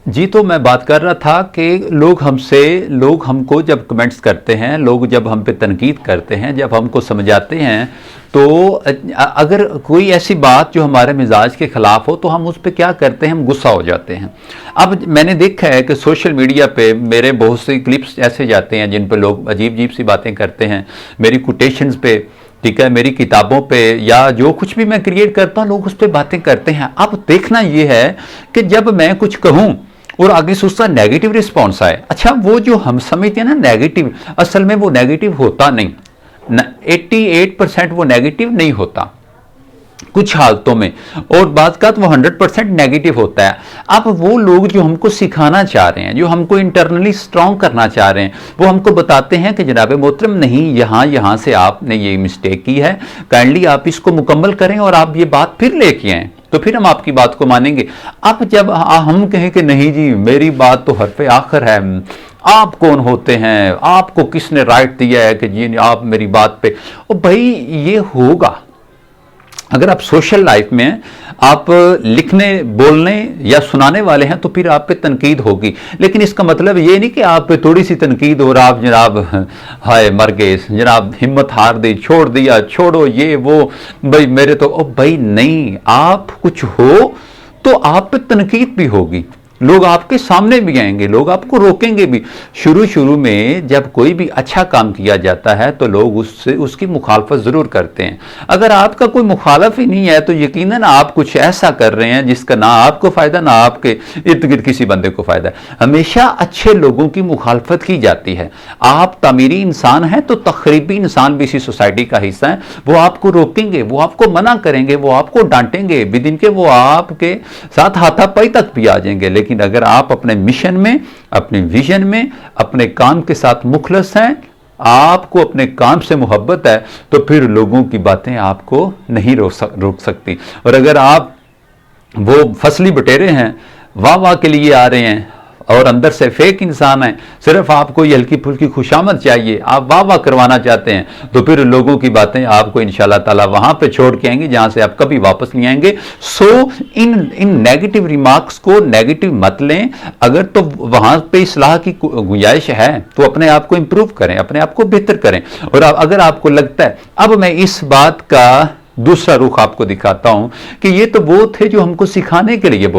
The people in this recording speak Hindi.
जी, तो मैं बात कर रहा था कि लोग हमको जब कमेंट्स करते हैं, लोग जब हम पे तनकीद करते हैं, जब हमको समझाते हैं, तो अगर कोई ऐसी बात जो हमारे मिजाज के खिलाफ हो तो हम उस पे क्या करते हैं, हम गुस्सा हो जाते हैं। अब मैंने देखा है कि सोशल मीडिया पे मेरे बहुत से क्लिप्स ऐसे जाते हैं जिन पे लोग अजीब अजीब सी बातें करते हैं, मेरी कोटेशंस पे, ठीक है, मेरी किताबों पे, या जो कुछ भी मैं क्रिएट करता हूँ लोग उस पर बातें करते हैं। अब देखना यह है कि जब मैं कुछ कहूँ और आगे से उसका नेगेटिव रिस्पॉन्स आए, अच्छा वो जो हम समझते हैं ना नेगेटिव, असल में वो नेगेटिव होता नहीं। 88% वो नेगेटिव नहीं होता कुछ हालतों में, और बात का तो वो 100% नेगेटिव होता है। अब वो लोग जो हमको सिखाना चाह रहे हैं, जो हमको इंटरनली स्ट्रांग करना चाह रहे हैं, वो हमको बताते हैं कि जनाब मोहतरम नहीं, यहाँ से आपने ये मिस्टेक की है, काइंडली आप इसको मुकम्मल करें और आप ये बात फिर लेके आएँ, तो फिर हम आपकी बात को मानेंगे। अब जब हम कहें कि नहीं जी मेरी बात तो हरफ़े आखिर है, आप कौन होते हैं, आपको किसने राइट दिया है कि जी आप मेरी बात पे, ओ भाई ये होगा अगर आप सोशल लाइफ में आप लिखने बोलने या सुनाने वाले हैं तो फिर आप पे तनकीद होगी, लेकिन इसका मतलब ये नहीं कि आप पे थोड़ी सी तनकीद और आप जनाब हाय मर गए, जनाब हिम्मत हार दी, छोड़ दिया, छोड़ो ये वो, भाई मेरे तो, ओ भाई नहीं, आप कुछ हो तो आप पे तनकीद भी होगी, लोग आपके सामने भी आएंगे, लोग आपको रोकेंगे भी। शुरू शुरू में जब कोई भी अच्छा काम किया जाता है तो लोग उसकी मुखालफत ज़रूर करते हैं। अगर आपका कोई मुखालफ ही नहीं है तो यकीनन आप कुछ ऐसा कर रहे हैं जिसका ना आपको फ़ायदा ना आपके इर्द गिर्द किसी बंदे को फ़ायदा है। हमेशा अच्छे लोगों की मुखालफत की जाती है। आप तामीरी इंसान हैं तो तखरीबी इंसान भी इसी सोसाइटी का हिस्सा है, वो आपको रोकेंगे, वो आपको मना करेंगे, वो आपको डांटेंगे, विदिन के वो आपके साथ हाथापाई तक भी आ जाएंगे। लेकिन अगर आप अपने मिशन में, अपने विजन में, अपने काम के साथ मुखलस हैं, आपको अपने काम से मोहब्बत है, तो फिर लोगों की बातें आपको नहीं रोक सकती। और अगर आप वो फसली बटेरे हैं, वाह वाह के लिए आ रहे हैं और अंदर से फेक इंसान है, सिर्फ आपको ये हल्की फुल्की खुशामद चाहिए, आप वाह वाह करवाना चाहते हैं, तो फिर लोगों की बातें आपको इंशाल्लाह ताला वहां पे छोड़ के आएंगी जहां से आप कभी वापस नहीं आएंगे। सो इन नेगेटिव रिमार्क्स को नेगेटिव मत लें। अगर तो वहां पे इस्लाह की गुंजाइश है तो अपने आप को इंप्रूव करें, अपने आप को बेहतर करें। और अगर आपको लगता है, अब मैं इस बात का दूसरा रुख आपको दिखाता हूं कि ये तो वो थे जो हमको सिखाने के लिए